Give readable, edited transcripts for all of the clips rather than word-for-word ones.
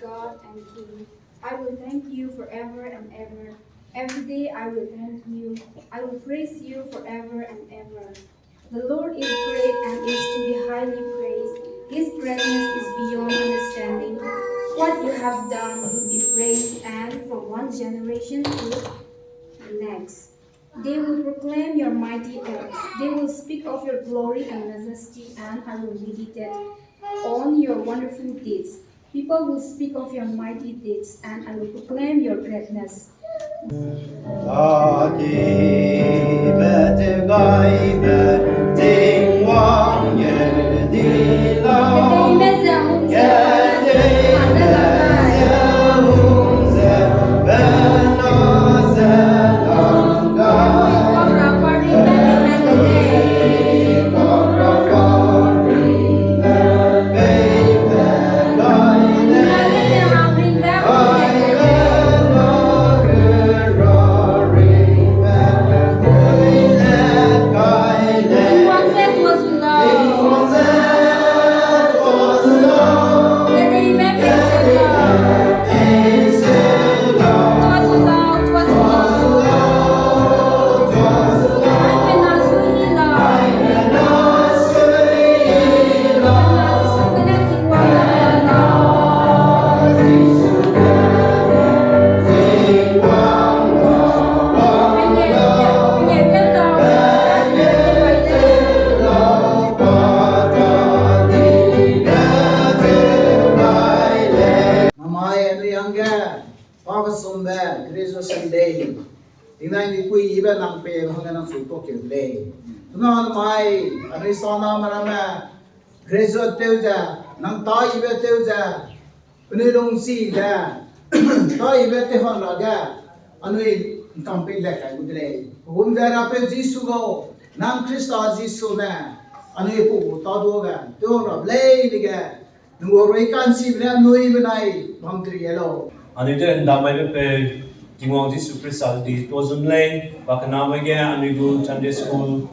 God and King. I will thank you forever and ever. Every day I will thank you. I will praise you forever and ever. The Lord is great and is to be highly praised. His greatness is beyond understanding. What you have done will be praised, and from one generation to the next. They will proclaim your mighty acts. They will speak of your glory and majesty, and I will meditate on your wonderful deeds. People will speak of your mighty deeds, and I will proclaim your greatness. Inai ni kui iba nang pe hanga nang suto kele. Tuna mai ani sona marama graduate teuja nang ta iba teuja uni long si ja ta iba te hon laga anui kampi la kai gudle. Hum jara pe jisu go nang Krista jisu na anui pu ta do ga to ra blei diga nuo roi kan si bla nui benai bang tri elo. Ani de ndamai pe Tingong Jisu Kristal di tozum lay bakana mage anigu Sunday school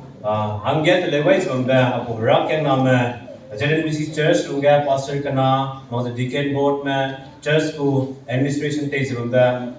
hanget lewais bamba apu rak yang nama General Music Church lunga pastor kana mau the deacon board ma church ku administration te bamba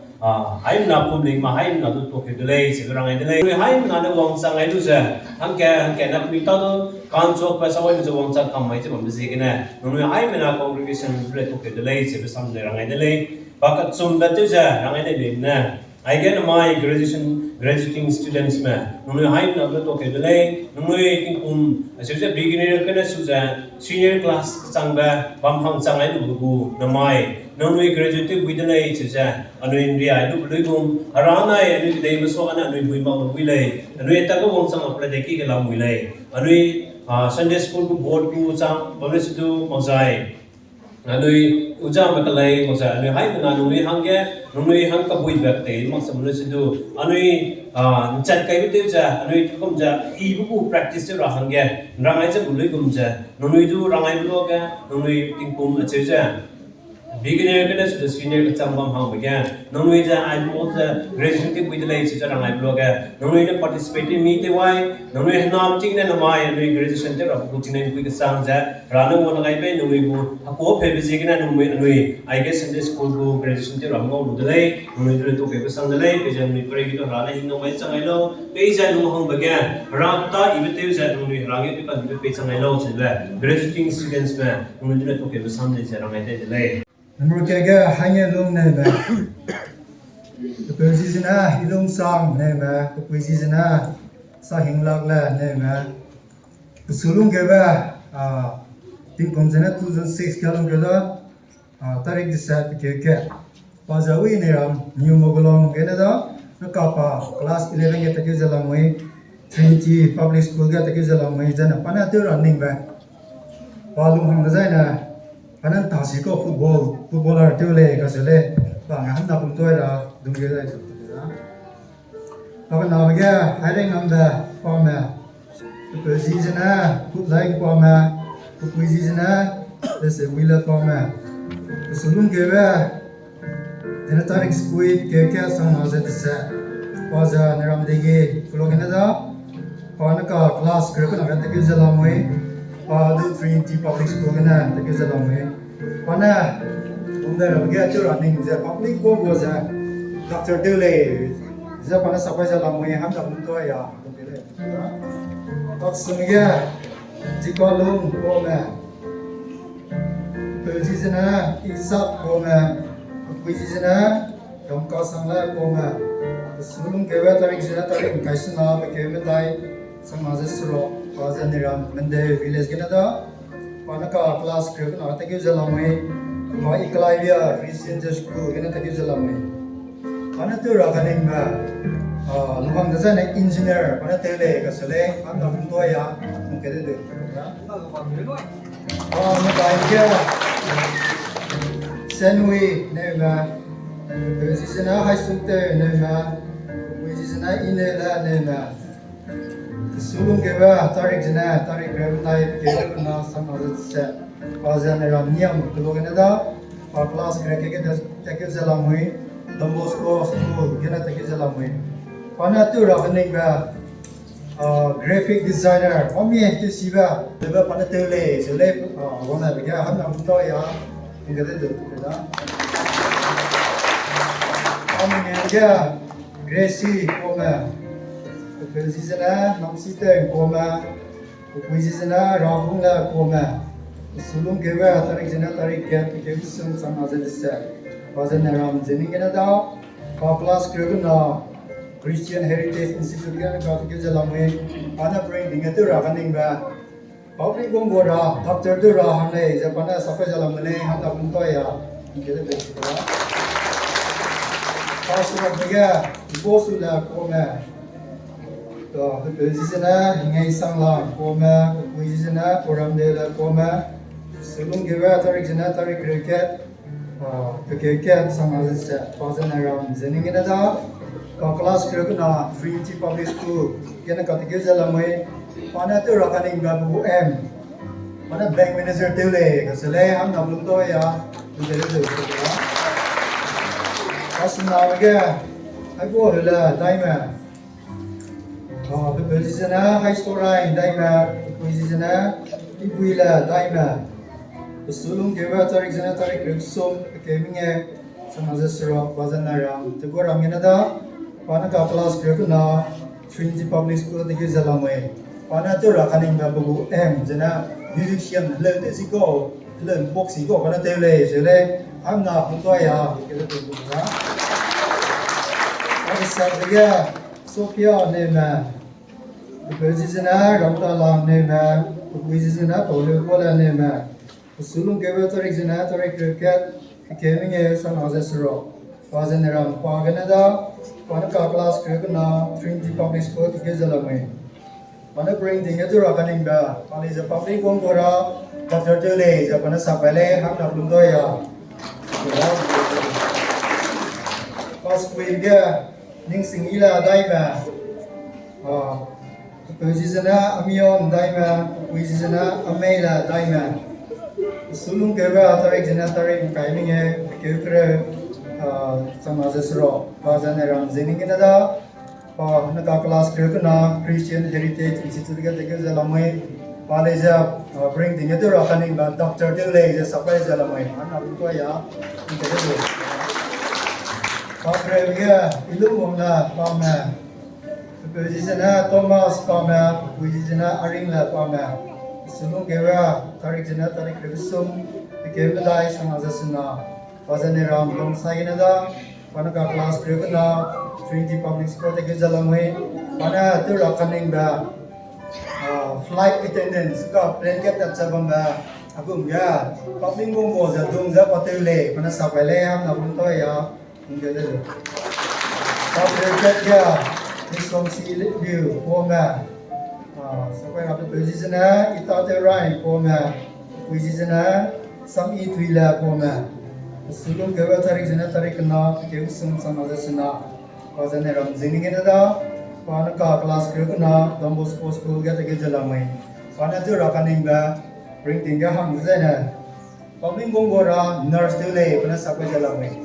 haim na public ma haim na tu toke delay seberang ai delay haim na ne wong sang ai lu sa hangke na mi ta do kan chok pa sawai lu wong sang kam mai che bamba zikina nu haim na congregation ble toke delay sebesam le rang ai delay Bakat sumber tu je, rangai ni lim na. I get my graduating students me. Nungu high na betul ke delay. Nungu tingkum, sebenarnya beginner kena sudah senior class sangba, bampang sangai tu buku namai. Nungu graduate with delay saja. Anu India itu belum harana anu kita masuk anu ibu ibu wilai. Anu itu aku wong sang apa deki ke lam wilai. Anu Sunday school ku board ku sang, baru situ mozai. Anui ujang makalai masa anui hai kuna anui hang kabui bakte maksa mulu situ anui chat kai bitu ja anui kum ja ibu practice ra hangge rangai ja bului kum ja anui ju rangai bulu ga anui tingkum ache ja beginner kana sudah senior ka chambam hang baga anui ja I both graduation ke with lai ja rangai bulu ga anui ne participate mi te wai anui nam ting ne namai anui graduation te ra ku ting ne ku ka sang ja rana mo nagai pe anui bu ako phe bi jigina anui I guess Sunday school ku graduation te ra ngau lu dai anui tu to ke sang dai pe jam ni pre gi to rana hin no mai changai lo pe ja nu hang baga ra ta i be te ja anui rangai pe pan pe changai lo chilwa graduating students me anui tu to ke sang dai ja rangai dai Nomor kega hanya long na ba. Kepuisi sana ilong sang na ba. Kepuisi sana sa hinglak la na ba. Kesulung kega tingkom sana 2006 kalong kega tarik disat kega. Pajawi ni ram New Mogolong Canada nakapa class 11 ke takyu jalamoi Trinity Public School ke takyu jalamoi jana pana tu running ba. Palung hang dazai na Anan tasi ko footballer tu le kasele bang han na pun tu ada dungge dai tu ya apa nama dia hari ngamda pama tu season foot like pama tu season dese wheeler pama sulung ke ba dena tarik squid ke sang naze desa paza neram dege flow Canada paana ka class group na gata ke jalamoi Padu Trinity Public School na tagizalamwe. Pana ông đây là cái chỗ running giờ public có bao giờ doctor tiêu lệ giờ pana sampai giờ làm mấy ham làm tôi à bác sĩ nghe chỉ có luôn cô mẹ từ gì thế nào isap cô mẹ quý gì thế nào đồng cao sang lại cô mẹ sulung kêu tarik cái gì nào kêu tay sang mà rất sro và giờ này làm mình đây village cái đó pana ka class kêu nó ta kêu giờ làm mấy mà iklai bia Christian school cái nó ta kêu giờ làm mấy pana tu ra cái này mà lumang da này engineer pana tele ka sele am na pun toya mung kede de nó cái kia senui ne ma bezisena high school te ne ma bezisena inela ne ma sulung ke ba tarik jena tarik grab lai ke na samazat se bazan ram niam klogena da class ke ke zalam hui dombos ko school gena te ke zalam hui pana tu ra kaning ba graphic designer omi tu siba ba pana tele sele wona ba ga ham nam to ya ngade de da omi ga gracie oma Kuzizana namsita koma kuzizana rahunga koma sulung keba tarik jana tarik kat kebisum samazal sa bazan ram jeningena da class krugna Christian Heritage Institute ga ka ke jalame ana brain dingatu rakaning ba public gongora doctor du ra hane japana safa jalamane handa buntoya ngede besira pasura biga bosula koma तो जिसना Hinge संगला coma कोई जिसना quorum देला coma सुलुंग Geva Tariq जना Tariq cricket तो cricket समाज से पाजन राम जनिंगे ना दा का क्लास क्रिकेट ना फ्री टी पब्लिक स्कूल के ना कतिके जलमय पाना तो रकानिंग बाबू एम पाना बैंक मैनेजर तेले कसले हम नबलुम तो या तुझे दे असना के आइबो हला time Bezisana high school rai daima bezisana ibuila daima sulung keba tarik jana tarik reksum keminge samaja sro bazana ram tegoram yenada pana ka class krekuna Trinity Public School deke jalamai pana to rakaning babu em jana musician lente siko len box siko pana tele sele amna puntoya kele to bura asa dia Sophia nema bezisana ramta lam nema bezisana pole pole nema sulung keba tarik jana tarik cricket keminge samaja sro bazana ram paganada pana ka class krekuna Trinity Public School deke jalamai pana bring dinge to rakaning ba pani ja public gongora Dr. Tele ja pana sapale ham na bundoya pas kuiga ning singila daima bezisana amion daima bezisana amela daima sulung keba tarik jana tarik kaiminge kekre samaja sro bazana ram jeningena da naga class krekuna Christian Heritage Institute ga deke jalamai paleja bring dinge to rakaning ba Dr. Tele ja sapai jalamai ana bunto ya intero Paprevia, Ilumuna, Pama, Bezisana, Thomas, Pama, Bezisana, Aringla, Pama, Sulungera, Tarikjana, Tarik Revisum, became the dice and Azasana, Pazaneram, Long Saganada, Panaka class Krivana, Trinity Public School, the Gizalamwe, Pana, Turakaning, flight attendants, got plane kept at Sabamba, Agumya, Public was a Dunza Patele, Panasapele, Napuntoya. Ngede ya nisong si view poma sampai rapat bezisana kita terai poma bezisana sam itwila poma sulung kewa tarik jana tarik kena ke usum samaja sena wajane ram jiningena da pana ka class kena dombos school ga te jalamai pana jo rakaning ba bring tinga hang jana public gongora nurse tele pana sapai jalamai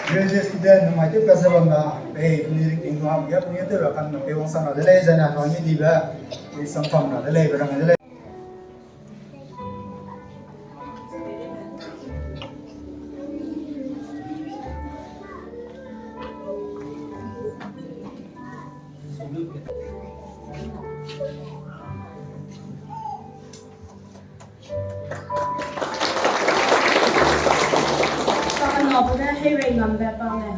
Graduate student nama itu kasabanga, penirik tinggal ham ya punya tu rakan pewang sana dalai jana hanya diba di sampang na dalai berang dalai. ngọc cái hay rèn ngầm về bao này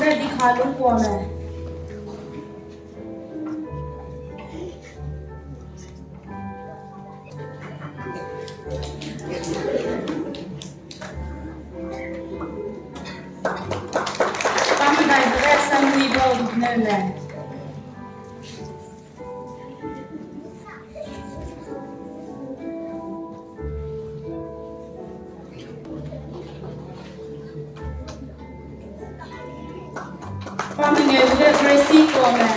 cái đi khai lúc qua này nên là và mình nghe được Tracy của mình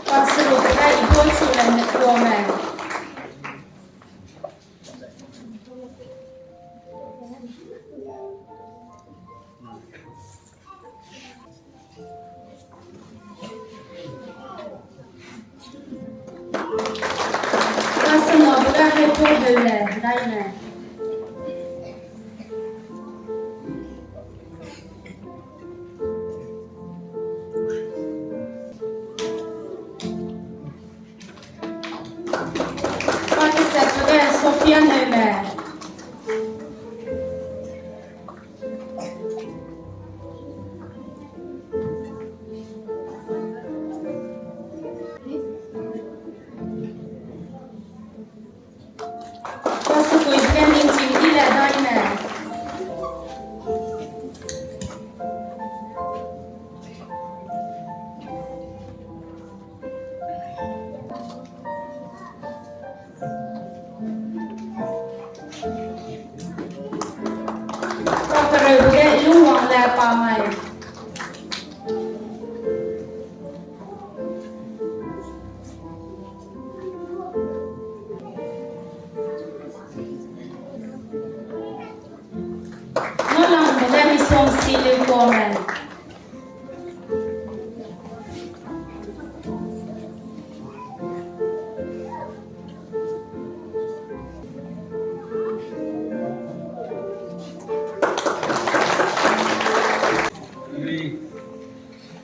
và sự của cái ý đồ chủ là nhận của mình và sự của cái hay cô đời là đây này Sophia Zeme. Có sự quyết định chính trị là đây nè. Rồi cái lúc hoàng là bà mày nó làm một cái mission xí lưu của mình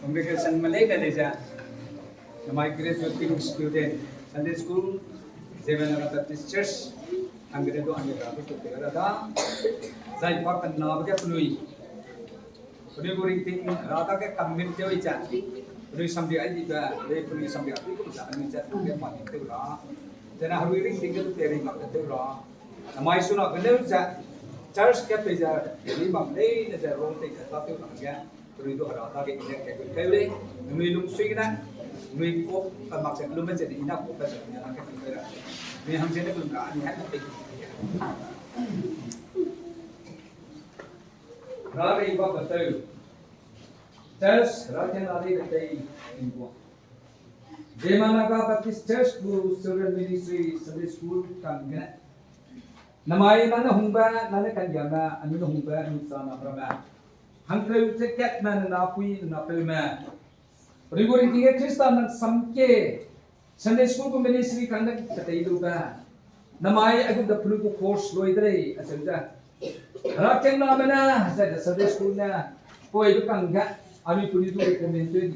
Congregation Malaysia Malaysia, my graduating student Sunday School, Zeme Naga Baptist Church, ang grado ang grabe ko pero da, zai pa kan na ba pului, pului guring ting rata ke kamin teo icha, pului sambi ai di ba, le pului sambi ai ko sa ani cha ke pa ni teo ra, jana haru ring ting ke teri ma teo ra, namai suna gane ja, church ke pe ja, ni bang le na ja rong te ka teo na ga. Tôi itu ada apa ke ini ke kau ni lung sui na ni ko kamak se lum jadi ina ko ka se ina ke kira ni ham se ne lum ka ni hat te ra ri ba ba tu church ra ke na ri te in ko Zeme Naga Baptist Church Guru Children Ministry Sunday School kan gana namai nana humba nana kan jana anu humba anu sana brama Hangkau ceket na napui na pelma. Periguring tiga Kristen nang samke Sunday School ko ministry kandak katay lupa. Namay agud da pulu ko course loidre asalja. Raken na mana sa Sunday School na po idu kangga ami pulu tu recommend di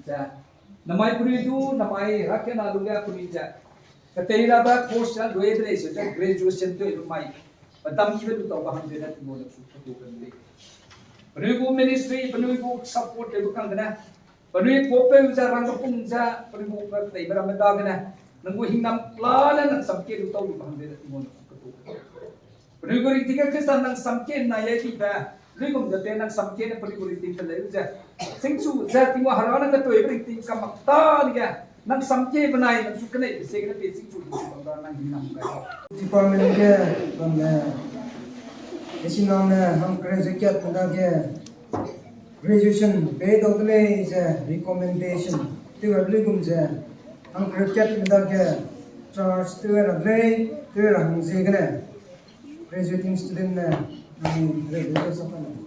ja. Namay pulu itu namay raken na lunga pulu ja. Katay ba course na loidre sa graduation to idu mai. Patam iba tu tau bahang jena timo na su tu kan Penui ministry, penui support itu kan kena. Penui kopi ujar rangka pun ujar, penui bertai berameda kena. Nunggu hinggam lala nang samke itu tahu bahang dia timon ketu. Penui gori tiga Kristen nang samke na ya tiba. Penui kum jate nang samke na penui gori tiga lagi ujar. Singsu ujar timo harana ketu every ting kamakta dia. Nang samke benai nang sukene segera basic tu bangga nang hinggam kaya. Department ke bangga Esinong na hang graduate na ke graduation paid outlay is a recommendation to every gum je hang graduate na ke charge to a lay to a hangzigane. Graduating student na regular sa kanila.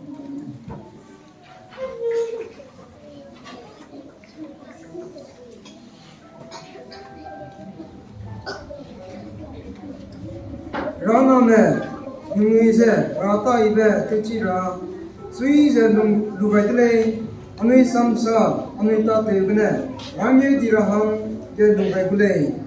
Rana me nungize rata ibe techira suize lubaitele anui samsa anui ta tebne yangye diraham ke lubaitele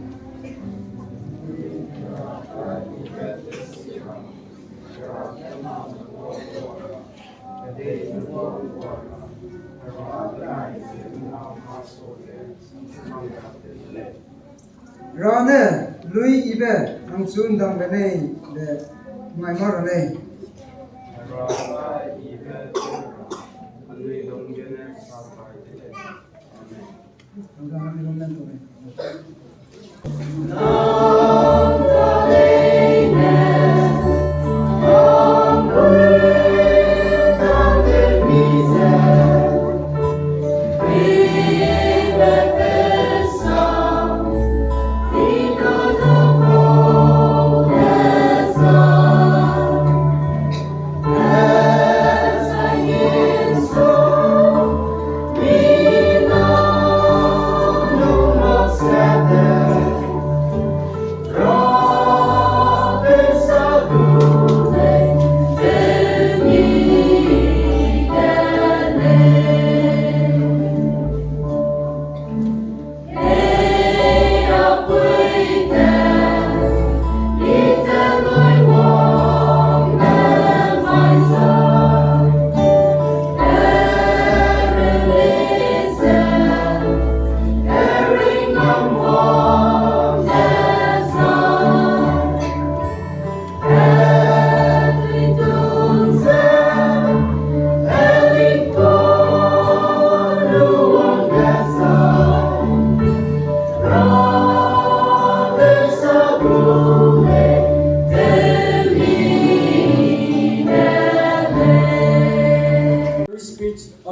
Rane lui ibe ang sundang bene de mai marane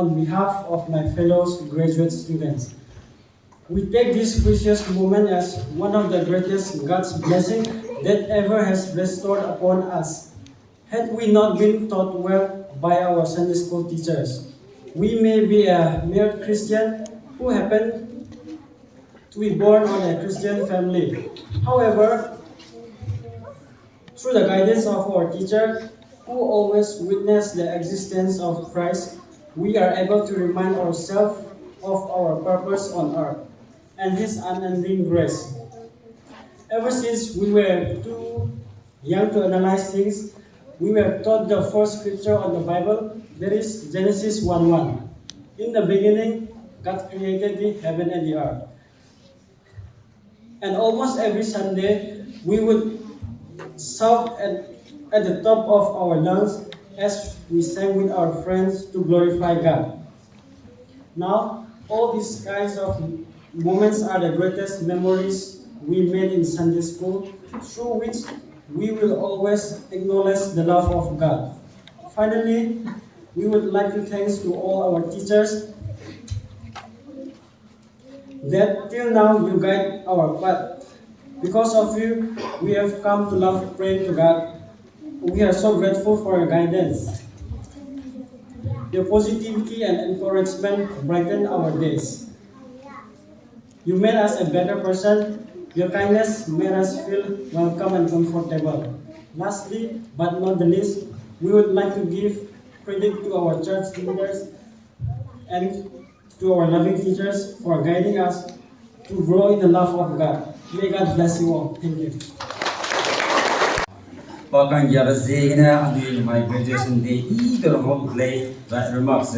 on behalf of my fellow graduate students. We take this precious moment as one of the greatest God's blessing that ever has restored upon us. Had we not been taught well by our Sunday school teachers, we may be a mere Christian who happened to be born on a Christian family. However, through the guidance of our teacher, who always witnessed the existence of Christ, we are able to remind ourselves of our purpose on earth and His unending grace. Ever since we were too young to analyze things, we were taught the first scripture on the Bible, that is Genesis 1:1. In the beginning, God created the heaven and the earth. And almost every Sunday, we would shout at the top of our lungs as we sang with our friends to glorify God. Now, all these kinds of moments are the greatest memories we made in Sunday school, through which we will always acknowledge the love of God. Finally, we would like to thank to all our teachers that till now you guide our path. Because of you, we have come to love praying to God. We are so grateful for your guidance. Your positivity and encouragement brighten our days. You made us a better person. Your kindness made us feel welcome and comfortable. Lastly, but not the least, we would like to give credit to our church leaders and to our loving teachers for guiding us to grow in the love of God. May God bless you all. Thank you. Pakang yara zegna anu my graduation day either home play that remarks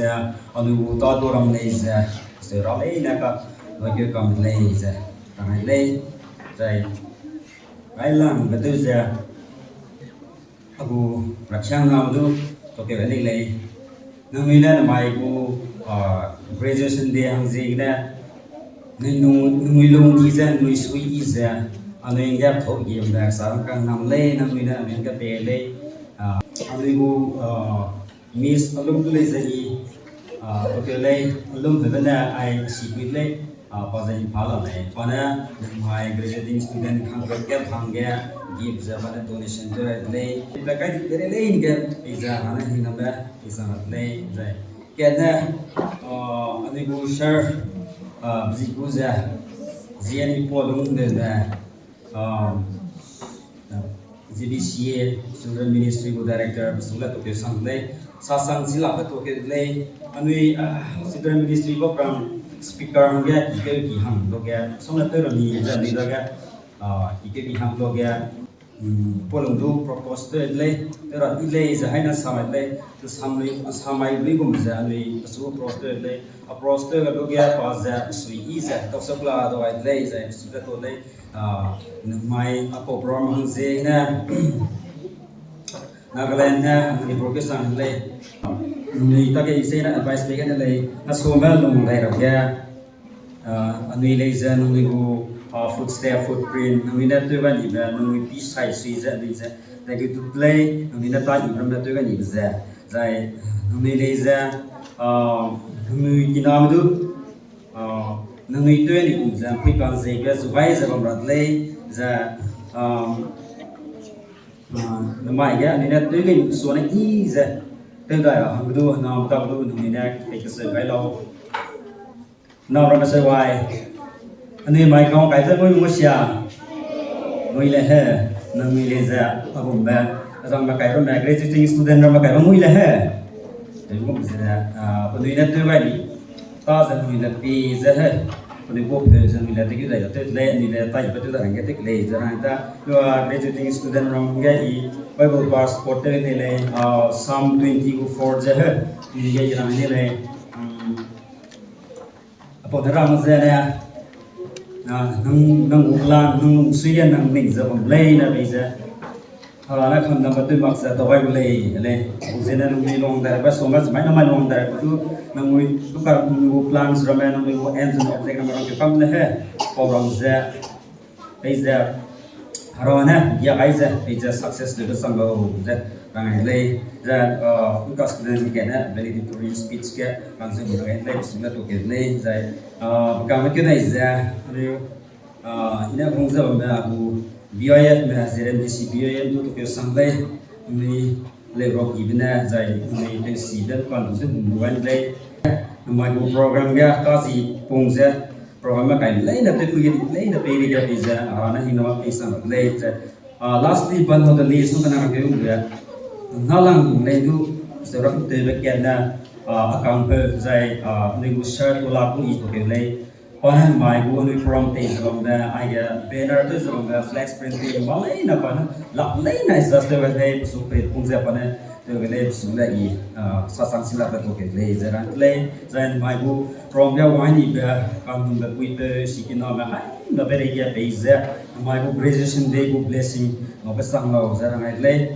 anu ta doram laser so rale na ka wage kam laser kang lay sai ailang betul za aku rakshang ngam du to ke veli lay namina na mai ku graduation day ang zegna nung di za nui sui za anu yang thok game da sarang kang nam le namina men ka pe le anu ku miss alum tu le zai okay le alum tu na ai si pi le Pazai Pala Lay, Pana, my graduating student Hangat Hanga gives a donation to a lay. Like I did very lane get is a Hanahi number, is a lay. Get there, Anibu Sher, Zikuza, Ziani Polung, ZBCA, Children Ministry Director, Sula to Sunday, Sasang Sila to Lay, and we Children Ministry program. Speaker hangga ike ki hang loga sona tero ni jani loga ike ki hang loga polong du propose to le tero ile is a haina samai le to samai ligum za ani su propose le a propose to loga paza sui is a to sapla do ai le za su to le mai apo program hang ze na Nagaland na ni progressan le ni take ise na advice bigyan le na somal nung dai rabya anui le za nung go footstep footprint nung ina to ba ni ba nung pi sai sui za ni za like to play nung ina ta ni ram na to ga ni za zai nung le za nung kinam du nung i to ni ku za pi kan ze ga zu bai za ram le za mai ga ni na to ga ni so na i za tên đại ở hàng đua nào tập đua nung nè cái sự cái lâu nào ra sẽ hoài anh em mai không cái thứ mới xia mới là hè nung mới là ra ở vùng bên rằng mà cái đó mà graduating student rằng mà cái đó mới là hè thì cũng sẽ là còn nung nè tôi vậy đi ta sẽ nung là pi ra hè còn nung bộ phận nung là cái này tôi lấy nung là tay bắt tôi là cái lấy ra ta rồi graduating student rằng cái Bible passport ni le Psalm 24 je hai ye jana ni le apo dharam je ne nang uklan nang suyen nang ning za bom le na be za hala na kham na tu mak sa to Bible le je na nang ni long da ba so mas mai na mai long da tu nang mui tu ka uklan sra me nang mui ends of the camera ke kam le hai program za be za Harana ya aiza is a success to the sango that rangai that because then get a valedictory speech ke kanse bukai le sila to ke le zai kam ke nai za ina bungza ba bu BIF me zeren BIF to ke sangle ni le rock ibna zai ni den si den kan zu muan le mai bu program ga ka si pungza program cái lấy là tôi quy lấy là bây giờ bây giờ nó hình nó cái sản phẩm lấy lastly but not the least nó cái nào cái nó lang lấy du sẽ rất tuyệt vời cái là account per dài nên cũng share to là cũng ít cái lấy còn hàng mai cũng nuôi from page from the ai banner tới from the flex printing mà lấy là còn lấy này rất tuyệt vời số page cũng sẽ còn tôi cái lấy số là gì sát sang xin là cái lấy ra lấy rồi mai cũng from the wine đi về còn the Twitter sĩ kiến nó mà hay nó về đây bây giờ mai cũng graduation day cũng blessing nó phải sang lâu ra ngày lấy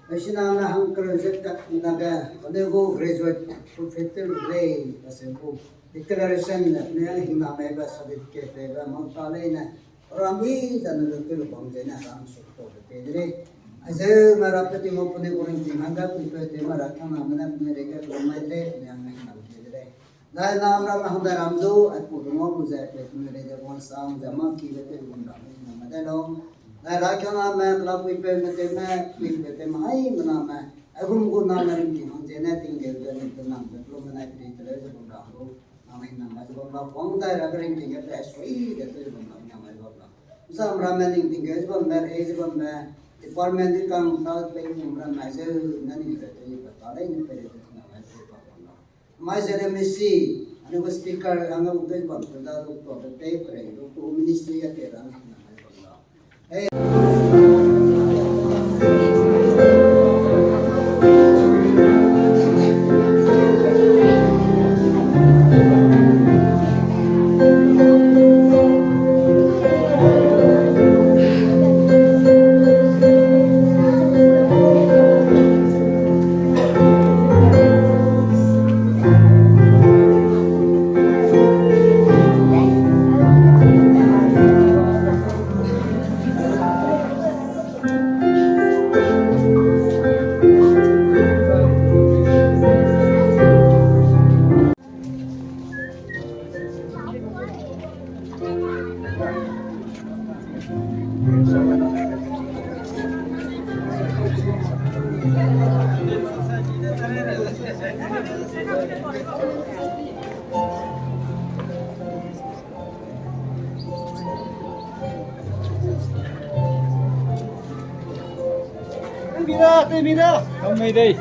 National hang graduate kat Naga, go graduate professor lay asembu declaration na hina may ba certificate ba montale na rami dan lutul bangjena ram sukto pedre aje marapati mo pune kuring tinga ku pe te marakha namna mereka lumaile yang hina pedre na nam ram handa ramdu at pudumo buza pe mereka wan sang jama ki bete gunda namada long na rakha na club we pe mete na we pe mai mana ma agum ko na na ring ki jena tingel jani tanam lo mana tri tere se gunda ho namai nama se gunda pong da ra ring ki ga sui ga te gunda namai gunda sam ramaning tingel bon mer age bon ma department di kang ta pe numra na se nani ka te pata le ni pe namai se pa gunda mai se mesi ane ko speaker anga utai bon da to te pre to ministry ya te ran namai gunda Không mày đi.